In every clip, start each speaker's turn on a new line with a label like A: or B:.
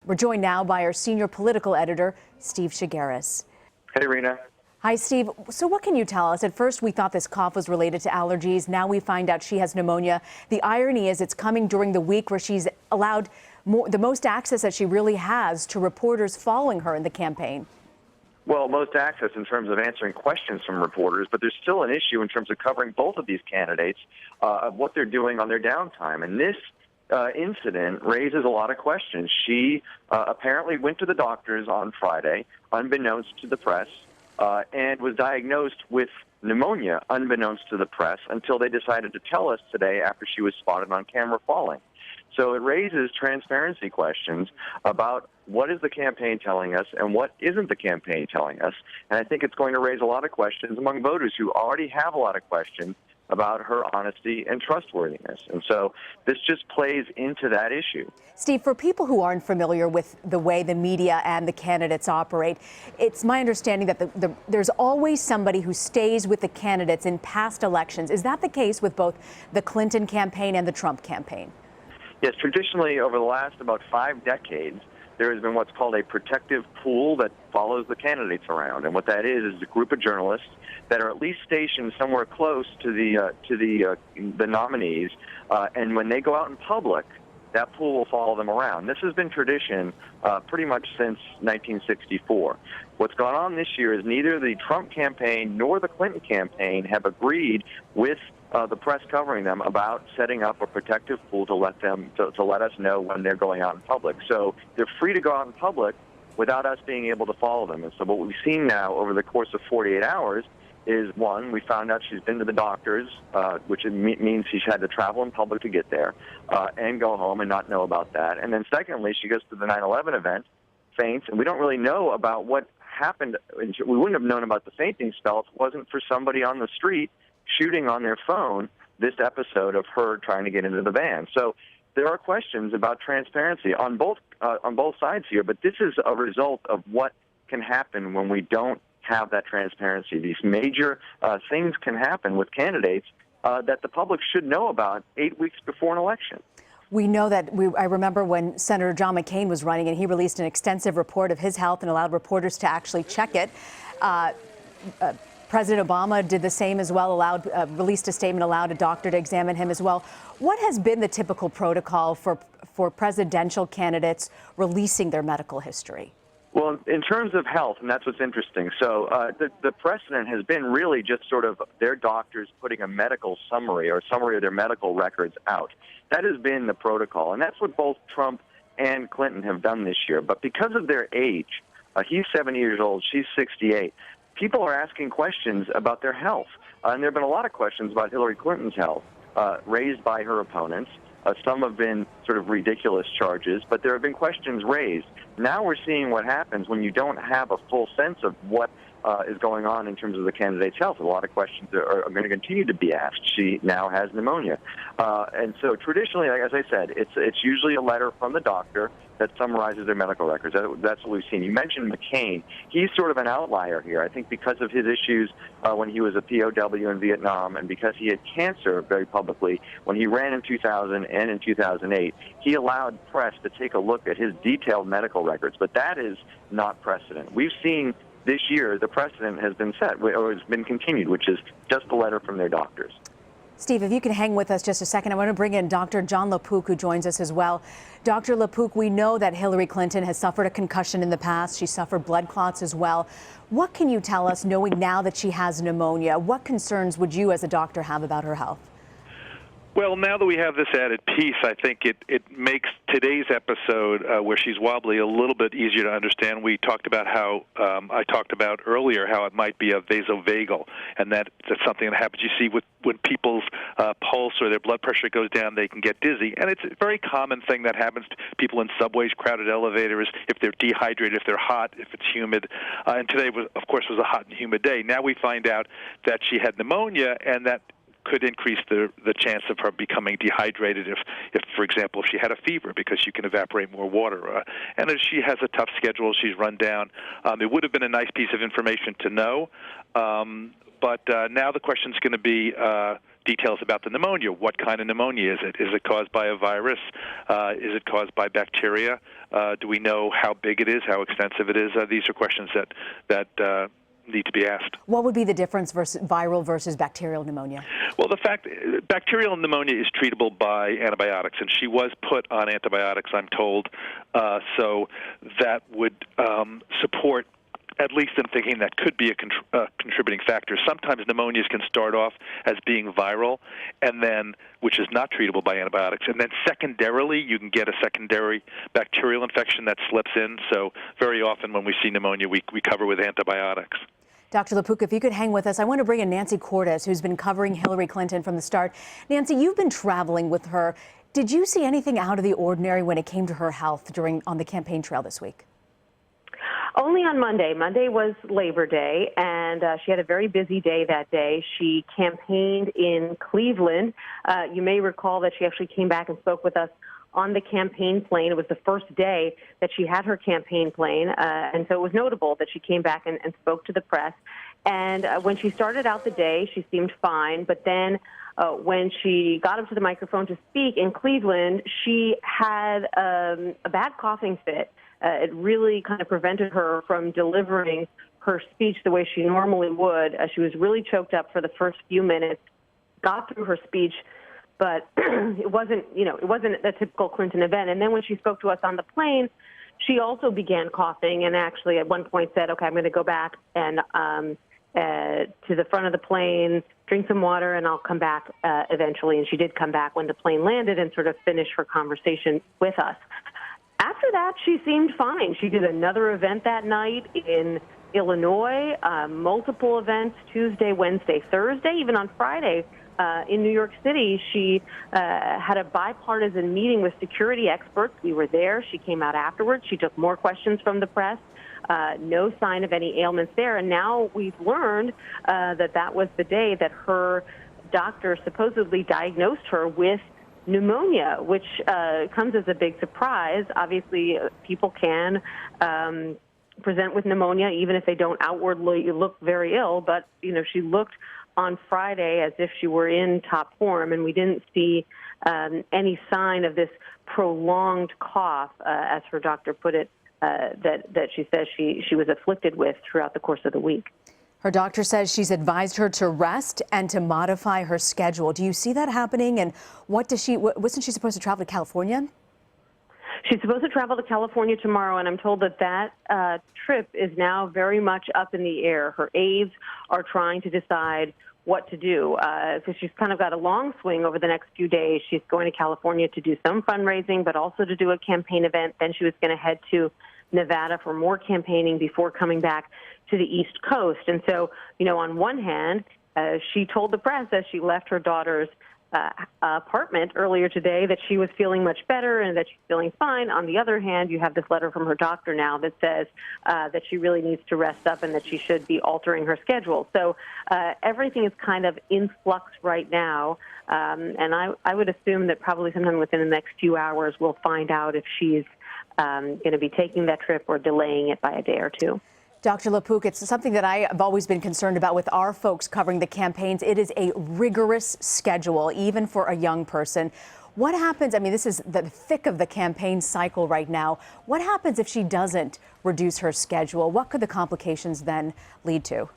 A: We're joined now by our senior political editor, Steve Chaggaris.
B: Hey, Rena.
A: Hi, Steve. So what can you tell us? At first, we thought this cough was related to allergies. Now we find out she has pneumonia. The irony is it's coming during the week where she's allowed the most access that she really has to reporters following her in the campaign.
B: Well, most access in terms of answering questions from reporters, but there's still an issue in terms of covering both of these candidates of what they're doing on their downtime. And this incident raises a lot of questions. She apparently went to the doctors on Friday, unbeknownst to the press, and was diagnosed with pneumonia, unbeknownst to the press, until they decided to tell us today after she was spotted on camera falling. So it raises transparency questions about what is the campaign telling us and what isn't the campaign telling us. And I think it's going to raise a lot of questions among voters who already have a lot of questions about her honesty and trustworthiness. And so this just plays into that issue.
A: Steve, for people who aren't familiar with the way the media and the candidates operate, it's my understanding that there's always somebody who stays with the candidates in past elections. Is that the case with both the Clinton campaign and the Trump campaign?
B: Yes, traditionally over the last about 5 decades, there has been what's called a protective pool that follows the candidates around. And what that is a group of journalists that are at least stationed somewhere close to the nominees. And when they go out in public, that pool will follow them around. This has been tradition pretty much since 1964. What's gone on this year is neither the Trump campaign nor the Clinton campaign have agreed with the press covering them about setting up a protective pool to let them to let us know when they're going out in public. So they're free to go out in public without us being able to follow them. And so what we've seen now over the course of 48 hours is, one, we found out she's been to the doctors, which means she's had to travel in public to get there, and go home and not know about that. And then secondly, she goes to the 9/11 event, faints, and we don't really know about what happened. We wouldn't have known about the fainting spell if it wasn't for somebody on the street shooting on their phone this episode of her trying to get into the van. So there are questions about transparency on both sides here, but this is a result of what can happen when we don't have that transparency. These major things can happen with candidates that the public should know about 8 weeks before an election.
A: We know that I remember when Senator John McCain was running and he released an extensive report of his health and allowed reporters to actually check it. President Obama did the same as well, released a statement, allowed a doctor to examine him as well. What has been the typical protocol for presidential candidates releasing their medical history?
B: Well, in terms of health, and that's what's interesting. So the precedent has been really just sort of their doctors putting a medical summary or summary of their medical records out. That has been the protocol, and that's what both Trump and Clinton have done this year. But because of their age, he's 70 years old, she's 68, people are asking questions about their health. And there have been a lot of questions about Hillary Clinton's health raised by her opponents. Some have been sort of ridiculous charges, but there have been questions raised. Now we're seeing what happens when you don't have a full sense of what is going on in terms of the candidate's health. A lot of questions are going to continue to be asked. She now has pneumonia. And so traditionally, like as I said, it's usually a letter from the doctor that summarizes their medical records. That's what we've seen. You mentioned McCain. He's sort of an outlier here, I think, because of his issues when he was a POW in Vietnam and because he had cancer very publicly. When he ran in 2000 and in 2008, he allowed press to take a look at his detailed medical records, but that is not precedent. We've seen this year the precedent has been set, or has been continued, which is just a letter from their doctors.
A: Steve, if you can hang with us just a second, I want to bring in Dr. John LaPook, who joins us as well. Dr. LaPook, we know that Hillary Clinton has suffered a concussion in the past. She suffered blood clots as well. What can you tell us, knowing now that she has pneumonia? What concerns would you as a doctor have about her health?
C: Well, now that we have this added piece, I think it makes today's episode, where she's wobbly, a little bit easier to understand. We talked about how, I talked about earlier, how it might be a vasovagal, and that's something that happens. You see when people's pulse or their blood pressure goes down, they can get dizzy. And it's a very common thing that happens to people in subways, crowded elevators, if they're dehydrated, if they're hot, if it's humid. And today, of course, was a hot and humid day. Now we find out that she had pneumonia, and that could increase the chance of her becoming dehydrated if, for example, if she had a fever, because you can evaporate more water. And if she has a tough schedule, she's run down. It would have been a nice piece of information to know. But now the question is going to be, details about the pneumonia. What kind of pneumonia is it? Is it caused by a virus? Is it caused by bacteria? Do we know how big it is, how extensive it is? These are questions that need to be asked.
A: What would be the difference versus viral versus bacterial pneumonia?
C: Well, bacterial pneumonia is treatable by antibiotics, and she was put on antibiotics, I'm told, so that would support, at least in thinking that could be a contributing factor. Sometimes pneumonias can start off as being viral, and then which is not treatable by antibiotics, and then secondarily you can get a secondary bacterial infection that slips in. So very often when we see pneumonia, we cover with antibiotics.
A: Dr. LaPook, if you could hang with us, I want to bring in Nancy Cordes, who's been covering Hillary Clinton from the start. Nancy, you've been traveling with her. Did you see anything out of the ordinary when it came to her health on the campaign trail this week?
D: Only on Monday. Monday was Labor Day, and she had a very busy day that day. She campaigned in Cleveland. You may recall that she actually came back and spoke with us on the campaign plane. It was the first day that she had her campaign plane, and so it was notable that she came back and spoke to the press. And when she started out the day, she seemed fine, but then when she got up to the microphone to speak in Cleveland, she had a bad coughing fit. It really kind of prevented her from delivering her speech the way she normally would. She was really choked up for the first few minutes, got through her speech, but it wasn't a typical Clinton event. And then when she spoke to us on the plane, she also began coughing and actually at one point said, okay, I'm going to go back and to the front of the plane, drink some water, and I'll come back eventually. And she did come back when the plane landed and sort of finish her conversation with us. After that, she seemed fine. She did another event that night in Illinois, multiple events, Tuesday, Wednesday, Thursday, even on Friday. In New York City, she had a bipartisan meeting with security experts. We were there. She came out afterwards. She took more questions from the press. No sign of any ailments there. And now we've learned that was the day that her doctor supposedly diagnosed her with pneumonia, which comes as a big surprise. Obviously, people can present with pneumonia even if they don't outwardly look very ill. But, she looked on Friday as if she were in top form, and we didn't see any sign of this prolonged cough, as her doctor put it, that she says she was afflicted with throughout the course of the week.
A: Her doctor says she's advised her to rest and to modify her schedule. Do you see that happening? And wasn't she supposed to travel to California?
D: She's supposed to travel to California tomorrow, and I'm told that trip is now very much up in the air. Her aides are trying to decide what to do. So she's kind of got a long swing over the next few days. She's going to California to do some fundraising, but also to do a campaign event. Then she was going to head to Nevada for more campaigning before coming back to the East Coast. And so, on one hand, she told the press as she left her daughter's apartment earlier today that she was feeling much better and that she's feeling fine. On the other hand, you have this letter from her doctor now that says that she really needs to rest up and that she should be altering her schedule. So everything is kind of in flux right now, and I would assume that probably sometime within the next few hours we'll find out if she's going to be taking that trip or delaying it by a day or two.
A: Dr. LaPook, it's something that I have always been concerned about with our folks covering the campaigns. It is a rigorous schedule, even for a young person. What happens? I mean, this is the thick of the campaign cycle right now. What happens if she doesn't reduce her schedule? What could the complications then lead to?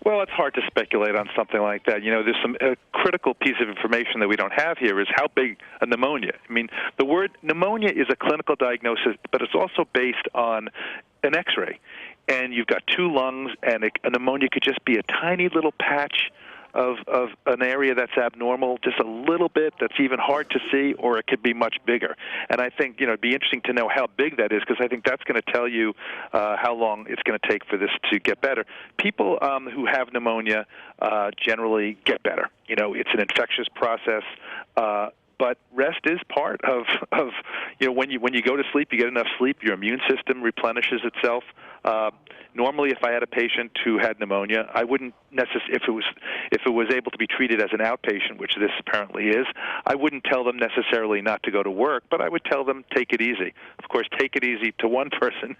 C: Well, it's hard to speculate on something like that. There's some critical piece of information that we don't have here is how big a pneumonia. I mean, the word pneumonia is a clinical diagnosis, but it's also based on an X-ray. And you've got two lungs, and a pneumonia could just be a tiny little patch of an area that's abnormal, just a little bit that's even hard to see, or it could be much bigger. And I think, it'd be interesting to know how big that is, because I think that's going to tell you how long it's going to take for this to get better. People who have pneumonia generally get better. It's an infectious process. But rest is part of when you go to sleep, you get enough sleep, your immune system replenishes itself. Normally, if I had a patient who had pneumonia, I wouldn't necessarily, if it was able to be treated as an outpatient, which this apparently is, I wouldn't tell them necessarily not to go to work, but I would tell them take it easy. Of course, take it easy to one person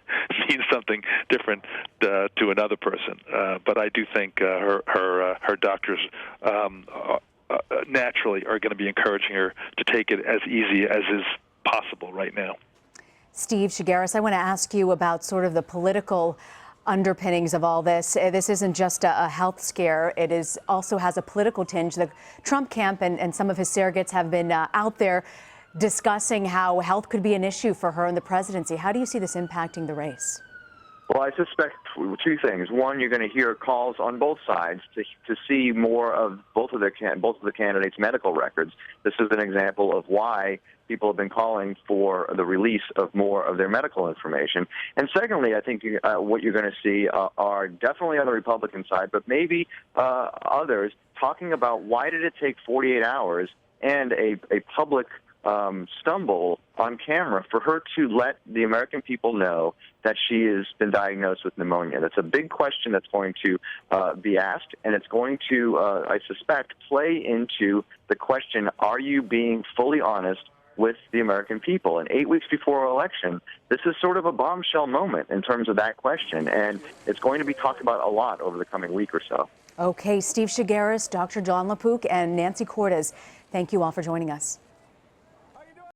C: means something different to another person. But I do think her doctors naturally are going to be encouraging her to take it as easy as is possible right now.
A: Steve Chaggaris, I want to ask you about sort of the political underpinnings of all this. This isn't just a health scare. It also has a political tinge. The Trump camp and some of his surrogates have been out there discussing how health could be an issue for her in the presidency. How do you see this impacting the race?
B: Well, I suspect two things. One, you're going to hear calls on both sides to see more of both of the candidates' medical records. This is an example of why people have been calling for the release of more of their medical information. And secondly, I think what you're going to see are definitely on the Republican side, but maybe others talking about why did it take 48 hours and a public stumble on camera for her to let the American people know that she has been diagnosed with pneumonia. That's a big question that's going to be asked, and it's going to, I suspect, play into the question, are you being fully honest with the American people? And 8 weeks before our election, this is sort of a bombshell moment in terms of that question, and it's going to be talked about a lot over the coming week or so.
A: Okay, Steve Chaggaris, Dr. John LaPook, and Nancy Cordes, thank you all for joining us.